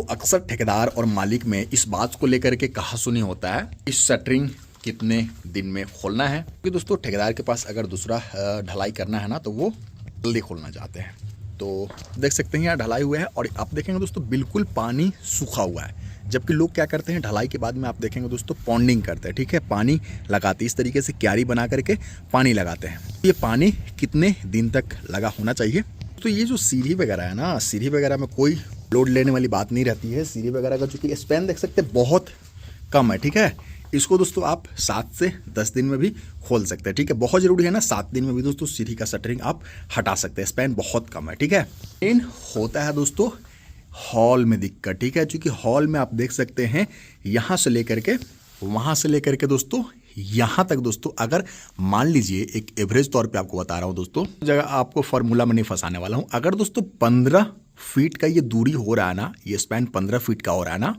अक्सर ठेकेदार और मालिक में इस बात को लेकर के कहा-सुनी होता है, इस शटरिंग कितने दिन में खोलना है। क्योंकि दोस्तों ठेकेदार के पास अगर दूसरा ढलाई करना है ना, तो वो जल्दी खोलना चाहते हैं। तो देख सकते हैं यहाँ ढलाई हुआ है और आप देखेंगे दोस्तों बिल्कुल पानी सूखा हुआ है। जबकि लोग क्या करते हैं, ढलाई के बाद में आप देखेंगे दोस्तों पॉन्डिंग करते हैं, ठीक है, पानी लगाते हैं, इस तरीके से क्यारी बना करके पानी लगाते हैं। ये पानी कितने दिन तक लगा होना चाहिए। तो ये जो सीढ़ी वगैरह है ना, सीढ़ी वगैरह में कोई लोड लेने वाली बात नहीं रहती है। सीढ़ी वगैरह का चूंकि स्पैन देख सकते हैं बहुत कम है, ठीक है। इसको दोस्तों आप 7 से 10 दिन में भी खोल सकते हैं, ठीक है। बहुत जरूरी है ना, 7 दिन में भी दोस्तों सीढ़ी का शटरिंग आप हटा सकते हैं, स्पैन बहुत कम है, ठीक है। मेन होता है दोस्तों हॉल में दिक्कत, ठीक है। चूंकि हॉल में आप देख सकते हैं यहाँ से लेकर के वहाँ से लेकर के दोस्तों यहाँ तक दोस्तों, अगर मान लीजिए एक एवरेज तौर पे आपको बता रहा हूँ दोस्तों, जगह आपको फॉर्मूला में नहीं फंसाने वाला हूँ। अगर दोस्तों 15 फीट का ये दूरी हो रहा है ना, ये स्पैन 15 फीट का हो रहा है ना,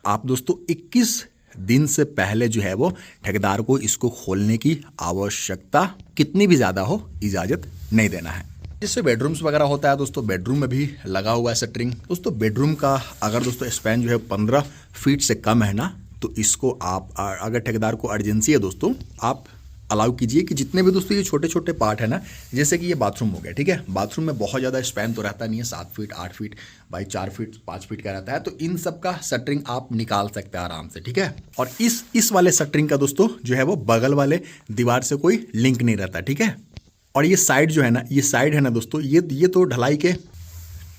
आप दोस्तों 21 दिन से पहले जो है वो ठेकेदार को इसको खोलने की आवश्यकता कितनी भी ज़्यादा हो इजाज़त नहीं देना है। जिससे बेडरूम्स वगैरह होता है दोस्तों, बेडरूम में भी लगा हुआ है शटरिंग। दोस्तों बेडरूम का अगर दोस्तों स्पैन जो है 15 फीट से कम है ना, तो इसको आप अगर ठेकेदार को अर्जेंसी है दोस्तों, आप अलाउ कीजिए कि जितने भी दोस्तों ये छोटे छोटे पार्ट है ना, जैसे कि ये बाथरूम हो गया, ठीक है। बाथरूम में बहुत ज़्यादा स्पैन तो रहता नहीं है, 7 feet 8 feet by 4 feet 5 feet का रहता है। तो इन सब का शटरिंग आप निकाल सकते हैं आराम से, ठीक है। और इस वाले शटरिंग का दोस्तों जो है वो बगल वाले दीवार से कोई लिंक नहीं रहता, ठीक है। और ये साइड जो है ना, ये साइड है ना दोस्तों, ये तो ढलाई के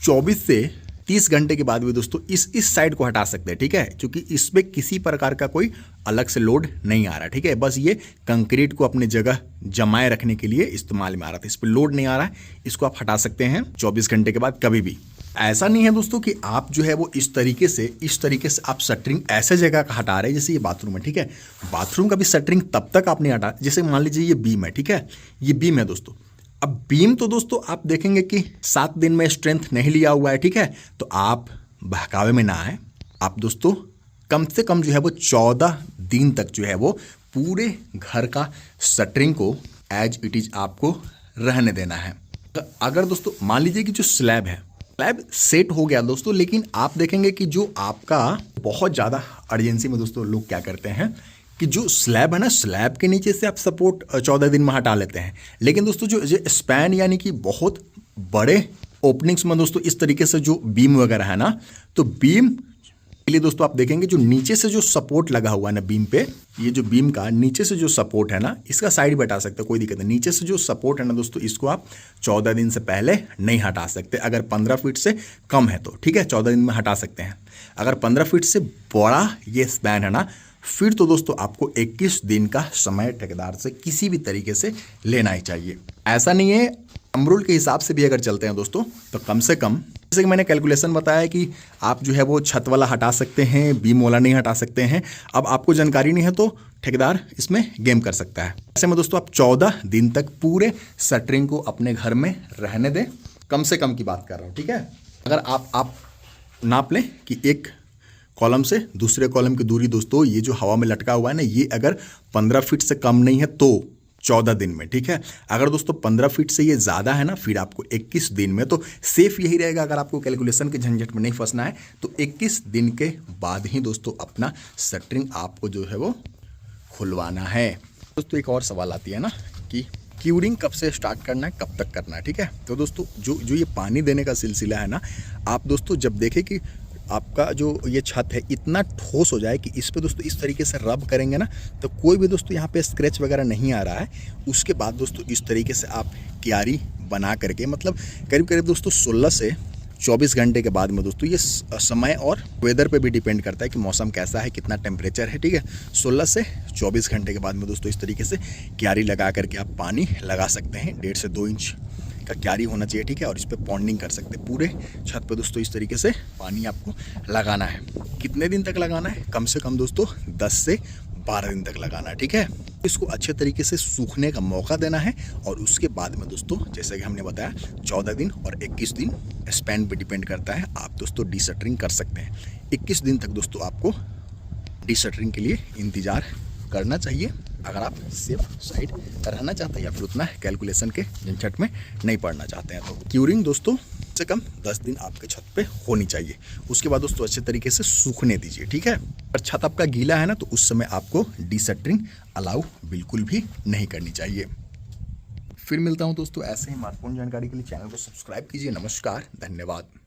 24 से 30 घंटे के बाद भी दोस्तों इस साइड को हटा सकते हैं, ठीक है। क्योंकि इसमें किसी प्रकार का कोई अलग से लोड नहीं आ रहा, ठीक है। बस ये कंक्रीट को अपनी जगह जमाए रखने के लिए इस्तेमाल में आ रहा था, इस पर लोड नहीं आ रहा है। इसको आप हटा सकते हैं 24 घंटे के बाद कभी भी। ऐसा नहीं है दोस्तों कि आप जो है वो इस तरीके से आप शटरिंग ऐसे जगह का हटा रहे हैं, जैसे ये बाथरूम है, ठीक है। बाथरूम का भी शटरिंग तब तक आप नहीं हटा, जैसे मान लीजिए ये बीम है, ठीक है, ये बीम है दोस्तों। अब बीम तो दोस्तों आप देखेंगे कि 7 दिन में स्ट्रेंथ नहीं लिया हुआ है, ठीक है। तो आप बहकावे में ना आए, आप दोस्तों कम से कम जो है वो 14 दिन तक जो है वो पूरे घर का शटरिंग को एज इट इज आपको रहने देना है। अगर दोस्तों मान लीजिए कि जो स्लैब है, स्लैब सेट हो गया दोस्तों, लेकिन आप देखेंगे कि जो आपका बहुत ज़्यादा अर्जेंसी में दोस्तों लोग क्या करते हैं कि जो स्लैब है ना, स्लैब के नीचे से आप सपोर्ट 14 दिन में हटा लेते हैं। लेकिन दोस्तों जो स्पैन यानी कि बहुत बड़े ओपनिंग्स में दोस्तों इस तरीके से जो बीम वगैरह है ना, तो बीम के लिए दोस्तों आप देखेंगे जो नीचे से जो सपोर्ट लगा हुआ है ना बीम पे, ये जो बीम का नीचे से जो सपोर्ट है ना, इसका साइड भी हटा सकते हैं, कोई दिक्कत नहीं। नीचे से जो सपोर्ट है ना दोस्तों, इसको आप 14 दिन से पहले नहीं हटा सकते। अगर 15 फीट से कम है तो ठीक है, 14 दिन में हटा सकते हैं। अगर 15 फीट से बड़ा ये स्पैन है ना, फिर तो दोस्तों आपको 21 दिन का समय ठेकेदार से किसी भी तरीके से लेना ही चाहिए। ऐसा नहीं है, अमरूल के हिसाब से भी अगर चलते हैं दोस्तों, तो कम से कम, जैसे कि मैंने कैलकुलेशन बताया कि आप जो है वो छत वाला हटा सकते हैं, बीम वाला नहीं हटा सकते हैं। अब आपको जानकारी नहीं है तो ठेकेदार इसमें गेम कर सकता है। ऐसे में दोस्तों आप 14 दिन तक पूरे शटरिंग को अपने घर में रहने दें, कम से कम की बात कर रहा हूँ, ठीक है। अगर आप नाप लें कि एक कॉलम से दूसरे कॉलम की दूरी दोस्तों, ये जो हवा में लटका हुआ है ना, ये अगर 15 फीट से कम नहीं है तो 14 दिन में, ठीक है। अगर दोस्तों 15 फीट से ये ज़्यादा है ना, फिर आपको 21 दिन में। तो सेफ यही रहेगा, अगर आपको कैलकुलेशन के झंझट में नहीं फंसना है तो 21 दिन के बाद ही दोस्तों अपना शटरिंग आपको जो है वो खुलवाना है। दोस्तों एक और सवाल आती है ना कि क्यूरिंग कब से स्टार्ट करना है, कब तक करना है, ठीक है। तो दोस्तों जो ये पानी देने का सिलसिला है ना, आप दोस्तों जब देखें कि आपका जो ये छत है इतना ठोस हो जाए कि इस पे दोस्तों इस तरीके से रब करेंगे ना, तो कोई भी दोस्तों यहाँ पे स्क्रैच वगैरह नहीं आ रहा है। उसके बाद दोस्तों इस तरीके से आप क्यारी बना करके, मतलब करीब करीब दोस्तों 16 से 24 घंटे के बाद में दोस्तों, ये समय और वेदर पे भी डिपेंड करता है कि मौसम कैसा है, कितना टेम्परेचर है, ठीक है। 16 से 24 घंटे के बाद में दोस्तों इस तरीके से क्यारी लगा करके आप पानी लगा सकते हैं। 1.5 से 2 इंच का क्यारी होना चाहिए, ठीक है। और इस पर पॉन्डिंग कर सकते हैं पूरे छत पे दोस्तों, इस तरीके से पानी आपको लगाना है। कितने दिन तक लगाना है? कम से कम दोस्तों 10 से 12 दिन तक लगाना है, ठीक है। इसको अच्छे तरीके से सूखने का मौका देना है और उसके बाद में दोस्तों जैसे कि हमने बताया 14 दिन और 21 दिन स्पैन पे डिपेंड करता है, आप दोस्तों डीशटरिंग कर सकते हैं। 21 दिन तक दोस्तों आपको डीशटरिंग के लिए इंतज़ार करना चाहिए, अगर आप सेफ साइड रहना चाहते हैं या फिर उतना कैलकुलेशन के झंझट में नहीं पड़ना चाहते हैं। तो क्यूरिंग दोस्तों से कम 10 दिन आपके छत पे होनी चाहिए। उसके बाद दोस्तों अच्छे तरीके से सूखने दीजिए, ठीक है। अगर छत आपका गीला है ना तो उस समय आपको डीशटरिंग अलाउ बिल्कुल भी नहीं करनी चाहिए। फिर मिलता हूँ दोस्तों ऐसे ही महत्वपूर्ण जानकारी के लिए। चैनल को सब्सक्राइब कीजिए। नमस्कार, धन्यवाद।